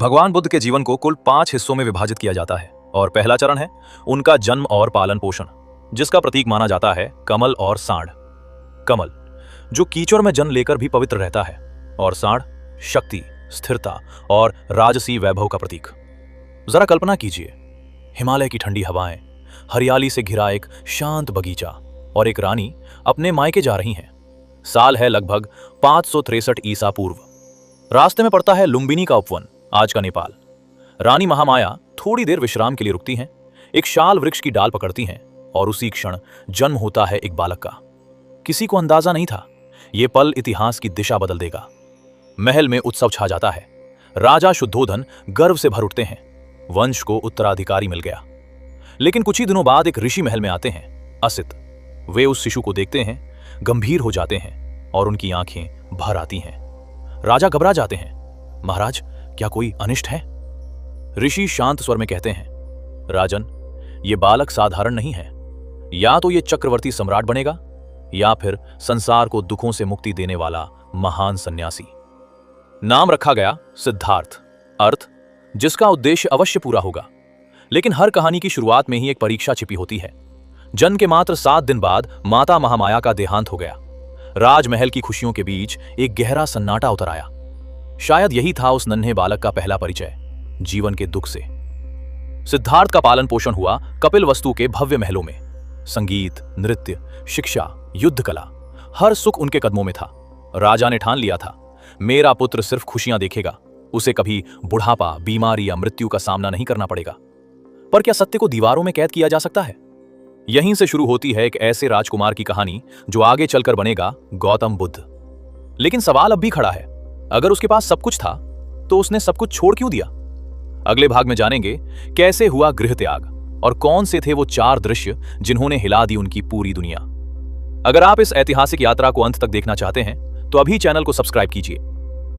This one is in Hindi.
भगवान बुद्ध के जीवन को कुल 5 हिस्सों में विभाजित किया जाता है और पहला चरण है उनका जन्म और पालन पोषण, जिसका प्रतीक माना जाता है कमल और सांड। कमल जो कीचड़ में जन्म लेकर भी पवित्र रहता है, और सांड शक्ति, स्थिरता और राजसी वैभव का प्रतीक। जरा कल्पना कीजिए, हिमालय की ठंडी हवाएं, हरियाली से घिरा एक शांत बगीचा और एक रानी अपने मायके जा रही हैं। साल है लगभग 563 ईसा पूर्व। रास्ते में पड़ता है लुम्बिनी का उपवन, आज का नेपाल। रानी महामाया थोड़ी देर विश्राम के लिए रुकती हैं, एक शाल वृक्ष की डाल पकड़ती हैं और उसी क्षण जन्म होता है एक बालक का। किसी को अंदाजा नहीं था यह पल इतिहास की दिशा बदल देगा। महल में उत्सव छा जाता है। राजा शुद्धोधन गर्व से भर उठते हैं, वंश को उत्तराधिकारी मिल गया। लेकिन कुछ ही दिनों बाद एक ऋषि महल में आते हैं, असित। वे उस शिशु को देखते हैं, गंभीर हो जाते हैं और उनकी आंखें भर आती हैं। राजा घबरा जाते हैं, महाराज क्या कोई अनिष्ट है? ऋषि शांत स्वर में कहते हैं, राजन, ये बालक साधारण नहीं है। या तो ये चक्रवर्ती सम्राट बनेगा या फिर संसार को दुखों से मुक्ति देने वाला महान सन्यासी। नाम रखा गया सिद्धार्थ, अर्थ जिसका उद्देश्य अवश्य पूरा होगा। लेकिन हर कहानी की शुरुआत में ही एक परीक्षा छिपी होती है। जन्म के मात्र 7 दिन बाद माता महामाया का देहांत हो गया। राजमहल की खुशियों के बीच एक गहरा सन्नाटा उतर आया। शायद यही था उस नन्हे बालक का पहला परिचय जीवन के दुख से। सिद्धार्थ का पालन पोषण हुआ कपिलवस्तु के भव्य महलों में। संगीत, नृत्य, शिक्षा, युद्ध कला, हर सुख उनके कदमों में था। राजा ने ठान लिया था, मेरा पुत्र सिर्फ खुशियां देखेगा, उसे कभी बुढ़ापा, बीमारी या मृत्यु का सामना नहीं करना पड़ेगा। पर क्या सत्य को दीवारों में कैद किया जा सकता है? यहीं से शुरू होती है एक ऐसे राजकुमार की कहानी जो आगे चलकर बनेगा गौतम बुद्ध। लेकिन सवाल अब भी खड़ा है, अगर उसके पास सब कुछ था तो उसने सब कुछ छोड़ क्यों दिया? अगले भाग में जानेंगे कैसे हुआ गृह त्याग और कौन से थे वो 4 दृश्य जिन्होंने हिला दी उनकी पूरी दुनिया। अगर आप इस ऐतिहासिक यात्रा को अंत तक देखना चाहते हैं तो अभी चैनल को सब्सक्राइब कीजिए